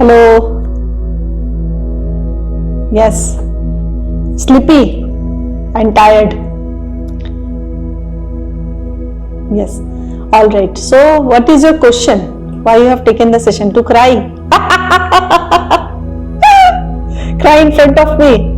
Hello. Yes. Sleepy and tired. Yes. All right. So, what is your question? Why you have taken the session? To cry? Cry in front of me.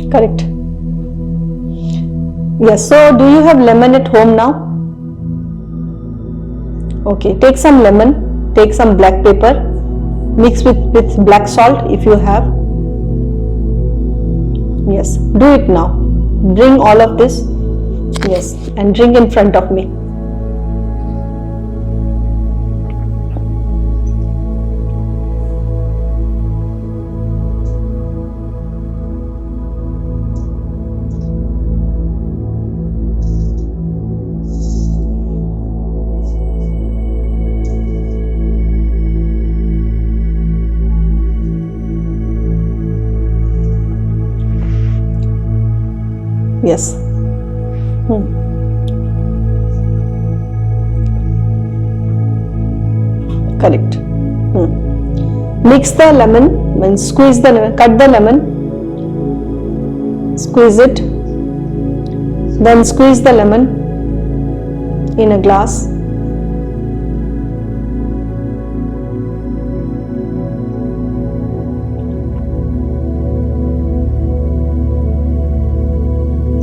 Correct. Yes, so do you have lemon at home now? Okay, take some lemon, take some black pepper, mix with black salt if you have. Yes, do it now. Bring all of this. Yes, and drink in front of me. Yes. Correct. Mix the lemon, and squeeze the lemon, cut the lemon, squeeze it, then squeeze the lemon in a glass.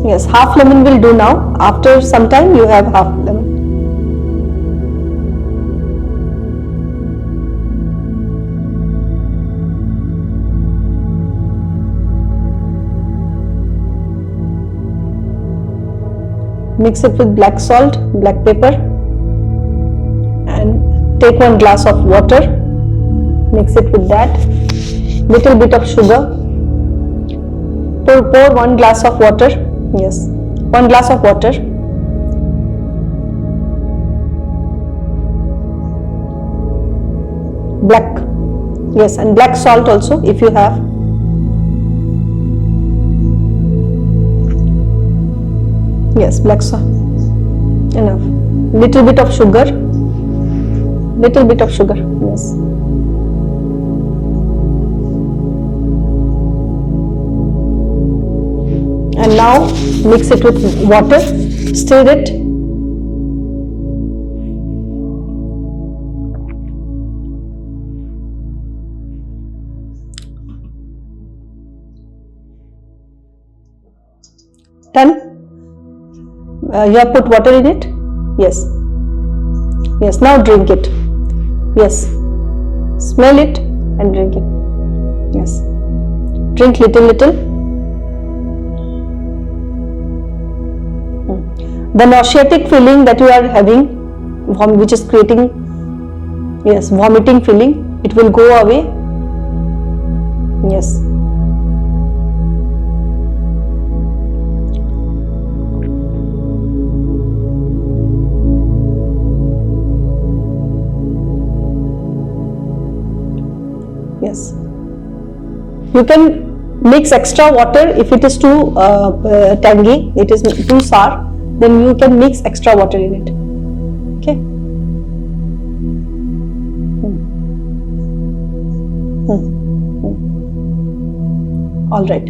Yes, half lemon will do now. After some time you have half lemon. Mix it with black salt, black pepper, and take 1 glass of water. Mix it with that. Little bit of sugar. Pour 1 glass of water. Yes, 1 glass of water. Black, yes, and black salt also if you have. Yes, black salt. Enough. Little bit of sugar. Little bit of sugar. Yes. And now mix it with water, stir it. Done? You have put water in it? Yes. Yes, now drink it. Yes. Smell it and drink it. Yes. Drink little. The nauseatic feeling that you are having, which is creating, yes, vomiting feeling, it will go away. Yes. Yes. You can mix extra water if it is too tangy, it is too sour. Then you can mix extra water in it. Okay. All right.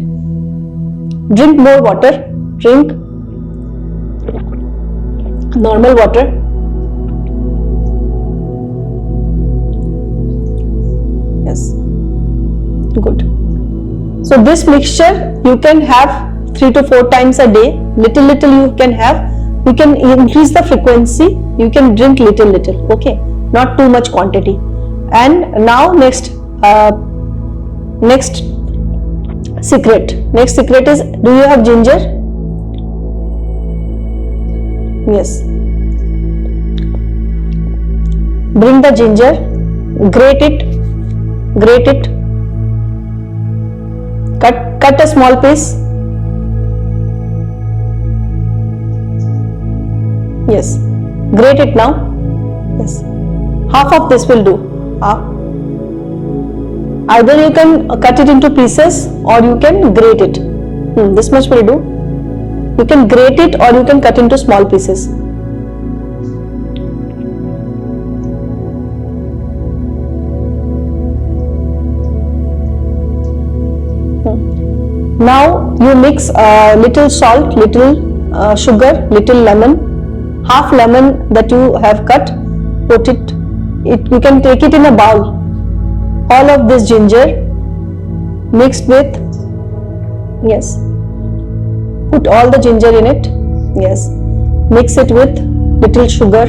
Drink more water. Drink normal water. Yes. Good. So this mixture you can have 3 to 4 times a day. Little you can have. You can increase the frequency. You can drink little. Okay, not too much quantity. And now next secret. Next secret is, do you have ginger? Yes. Bring the ginger. Grate it. cut a small piece. Yes, grate it now. Yes, half of this will do. Half. Either you can cut it into pieces or you can grate it. This much will do. You can grate it or you can cut into small pieces. Now you mix little salt, little sugar, little lemon, half lemon that you have cut, put it, you can take it in a bowl. All of this ginger mixed with, yes, put all the ginger in it, yes, mix it with little sugar,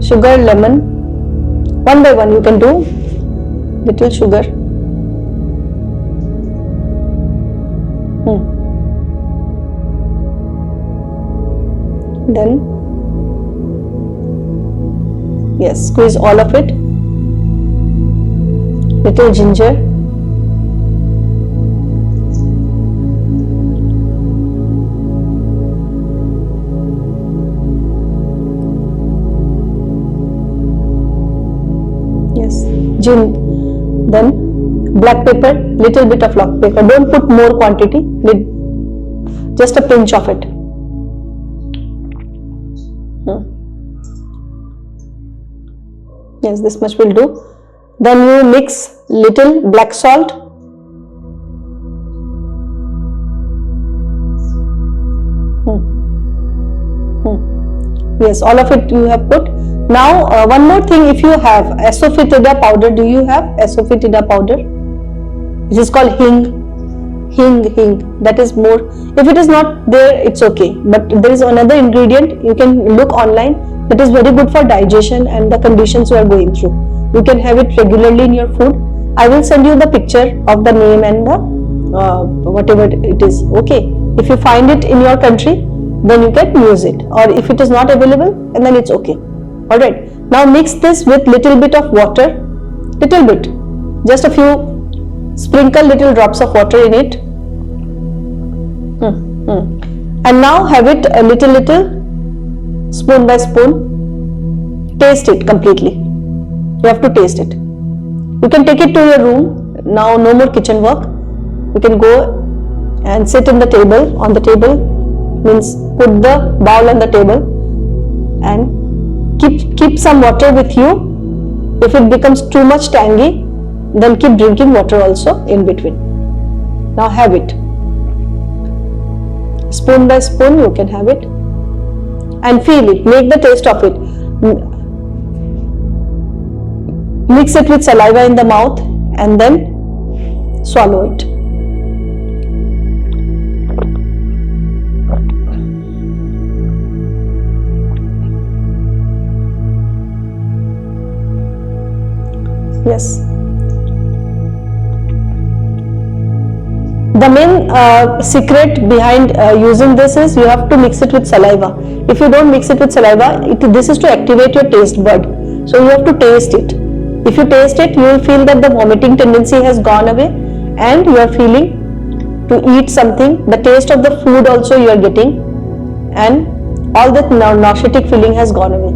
sugar, lemon, one by one you can do, little sugar, then yes, squeeze all of it, little ginger, yes, gin, then black pepper, little bit of black pepper, don't put more quantity, just a pinch of it. Yes, this much will do. Then you mix little black salt, yes, all of it you have put. Now one more thing, if you have asafoetida powder, do you have asafoetida powder? It is called hing, that is more, if it is not there it's okay, but there is another ingredient, you can look online, that is very good for digestion and the conditions you are going through. You can have it regularly in your food. I will send you the picture of the name and the whatever it is, okay. If you find it in your country, then you can use it, or if it is not available, and then it's okay. Alright, now mix this with little bit of water, little bit, just a few, sprinkle little drops of water in it, and now have it a little, spoon by spoon, taste it completely, you have to taste it. You can take it to your room, now no more kitchen work, you can go and sit in the table, on the table, means put the bowl on the table and keep some water with you. If it becomes too much tangy, then keep drinking water also in between. Now have it. Spoon by spoon you can have it and feel it, make the taste of it. Mix it with saliva in the mouth and then swallow it. Yes. The main secret behind using this is you have to mix it with saliva. If you don't mix it with saliva, this is to activate your taste bud. So you have to taste it. If you taste it, you will feel that the vomiting tendency has gone away and you are feeling to eat something. The taste of the food also you are getting and all that nauseatic feeling has gone away.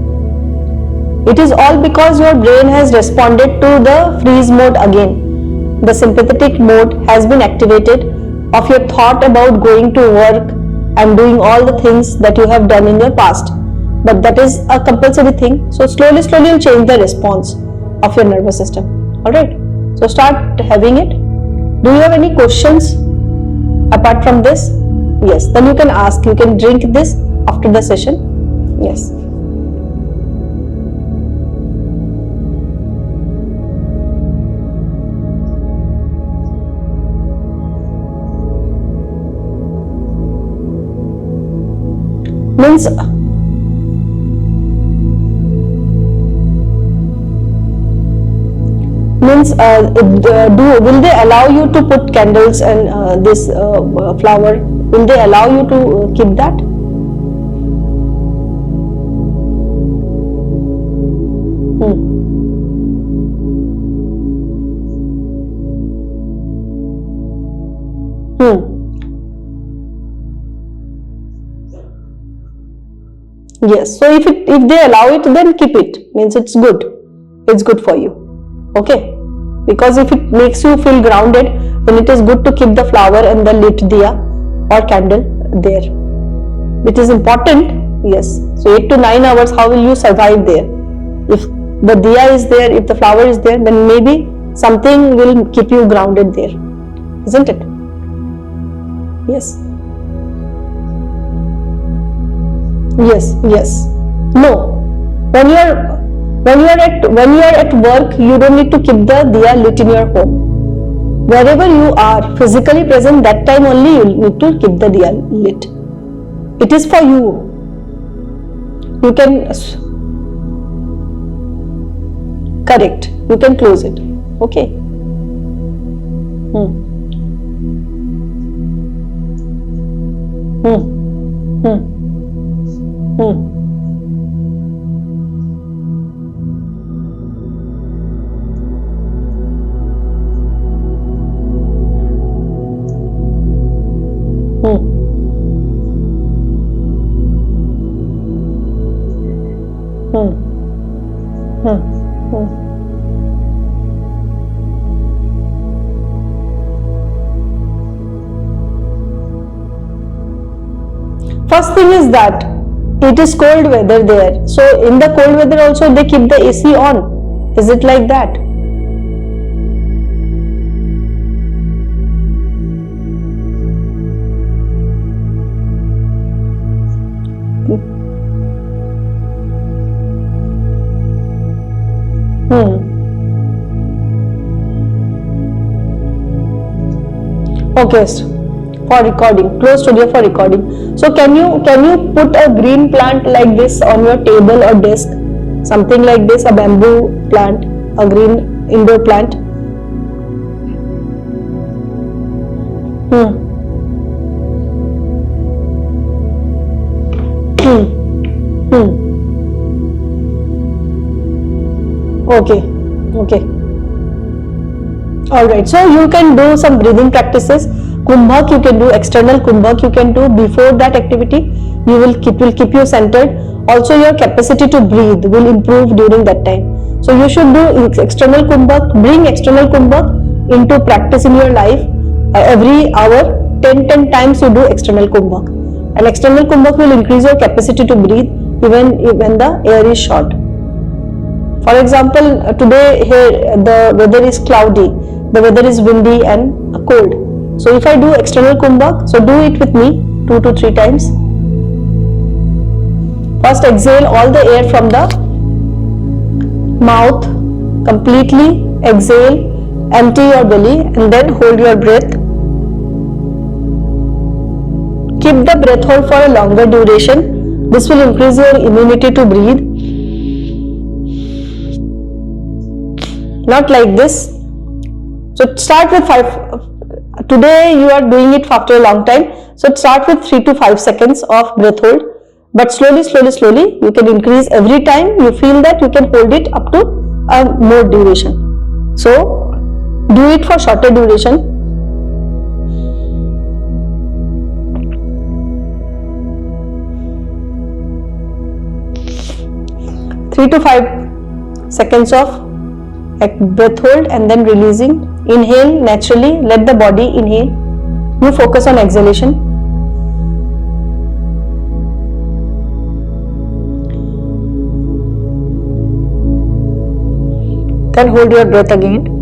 It is all because your brain has responded to the freeze mode again. The sympathetic mode has been activated of your thought about going to work and doing all the things that you have done in your past. But that is a compulsory thing. So slowly you'll change the response of your nervous system. Alright. So start having it. Do you have any questions apart from this? Yes. Then you can ask. You can drink this after the session. Yes. Means will they allow you to put candles and this flower? Will they allow you to keep that? Yes. So if they allow it, then keep it. Means it's good. It's good for you. Okay. Because if it makes you feel grounded, then it is good to keep the flower and the lit diya or candle there. It is important. Yes. So 8 to 9 hours, how will you survive there? If the diya is there, if the flower is there, then maybe something will keep you grounded there. Isn't it? Yes. Yes, yes. No. When you are at work, you don't need to keep the diya lit in your home. Wherever you are physically present, that time only you need to keep the diya lit. It is for you. You can correct. You can close it. Okay. First thing is that it is cold weather there. So in the cold weather also they keep the AC on. Is it like that? Okay, for recording, closed studio for recording. So can you put a green plant like this on your table or desk, something like this, a bamboo plant, a green indoor plant? Okay. All right. So you can do some breathing practices. Kumbhak you can do, external Kumbhak you can do before that activity. You will keep you centered. Also your capacity to breathe will improve during that time. So you should do external Kumbhak. Bring external Kumbhak into practice in your life. Every hour 10 times you do external Kumbhak. And external Kumbhak will increase your capacity to breathe even when the air is short. For example, today here the weather is cloudy, the weather is windy and cold. So if I do external Kumbhak, so do it with me 2 to 3 times. First exhale all the air from the mouth, completely exhale, empty your belly and then hold your breath. Keep the breath hold for a longer duration. This will increase your immunity to breathe. Not like this. So start with 5. Today you are doing it after a long time. So start with 3 to 5 seconds of breath hold. But slowly you can increase every time you feel that you can hold it up to a more duration. So do it for shorter duration. Three to 5 seconds of breath hold and then releasing. Inhale naturally, let the body inhale. You focus on exhalation. Then hold your breath again.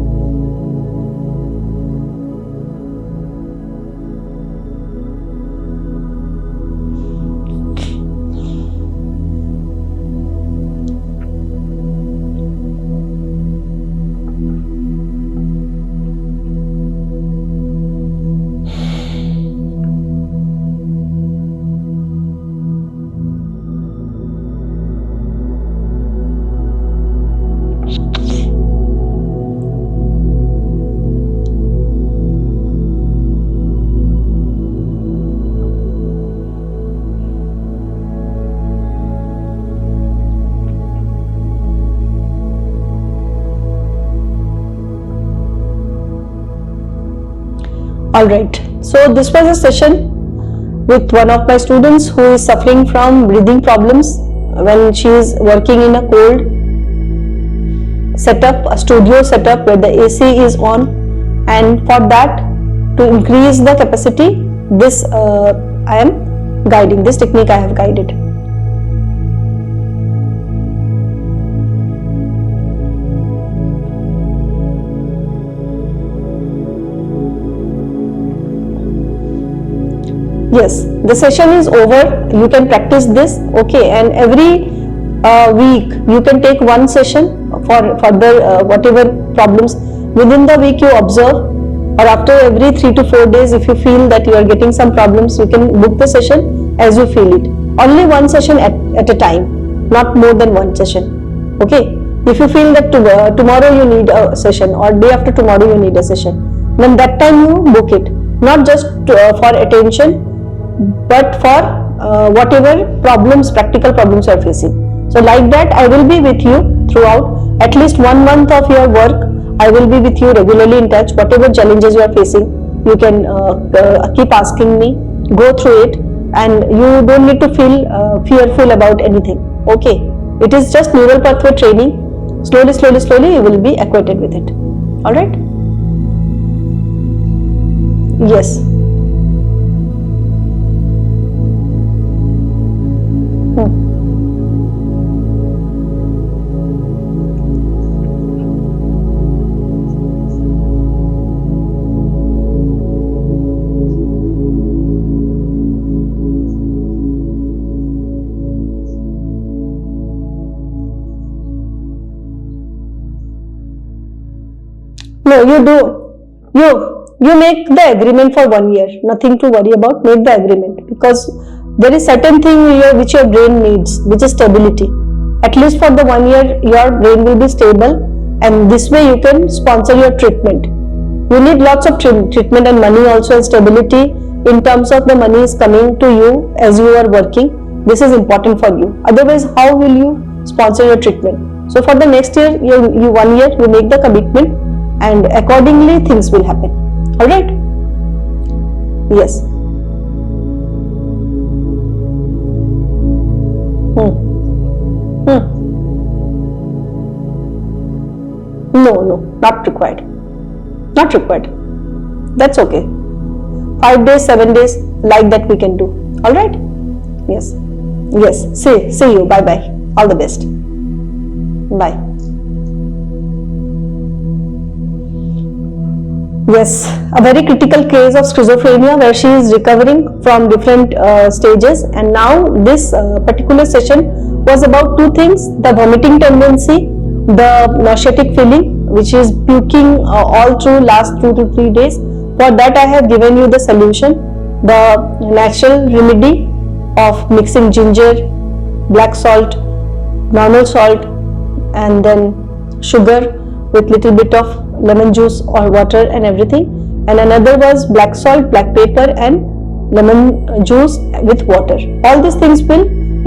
Alright, so this was a session with one of my students who is suffering from breathing problems. when she is working in a cold setup, a studio setup where the AC is on, and for that, to increase the capacity, this I am guiding, this technique I have guided. Yes, the session is over. You can practice this, okay, and every week you can take one session for further whatever problems within the week you observe, or after every 3 to 4 days, if you feel that you are getting some problems, you can book the session as you feel it. Only one session at a time, not more than one session, okay. If you feel that tomorrow you need a session, or day after tomorrow you need a session, then that time you book it, not just for attention, but for whatever problems, practical problems you are facing. So like that, I will be with you throughout at least 1 month of your work. I will be with you regularly in touch. Whatever challenges you are facing, you can keep asking me, go through it, and you don't need to feel fearful about anything, okay. It is just neural pathway training. Slowly you will be acquainted with it. All right. Yes. No, you do. You make the agreement for 1 year. Nothing to worry about. Make the agreement, because there is certain thing which your brain needs, which is stability. At least for the 1 year, your brain will be stable, and this way you can sponsor your treatment. You need lots of treatment and money also, and stability in terms of the money is coming to you as you are working. This is important for you. Otherwise, how will you sponsor your treatment? So for the next year, you 1 year, you make the commitment, and accordingly things will happen. All right. Yes. No, not required. Not required. That's okay. 5 days, 7 days, like that we can do. All right. Yes. See you. Bye. All the best. Bye. Yes, a very critical case of schizophrenia where she is recovering from different stages, and now this particular session was about two things: the vomiting tendency, the nauseatic feeling, which is puking all through last 2 to 3 days. For that I have given you the solution, the natural remedy of mixing ginger, black salt, normal salt, and then sugar with little bit of lemon juice or water and everything, and another was black salt, black pepper and lemon juice with water. All these things will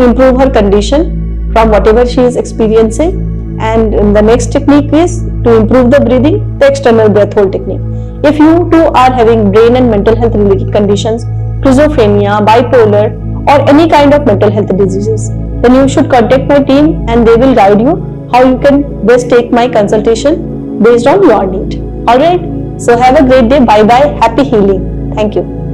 improve her condition from whatever she is experiencing. And the next technique is to improve the breathing, the external breath hold technique. If you too are having brain and mental health related conditions, schizophrenia, bipolar or any kind of mental health diseases, then you should contact my team and they will guide you how you can best take my consultation based on your need. Alright, so have a great day. Bye bye. Happy healing. Thank you.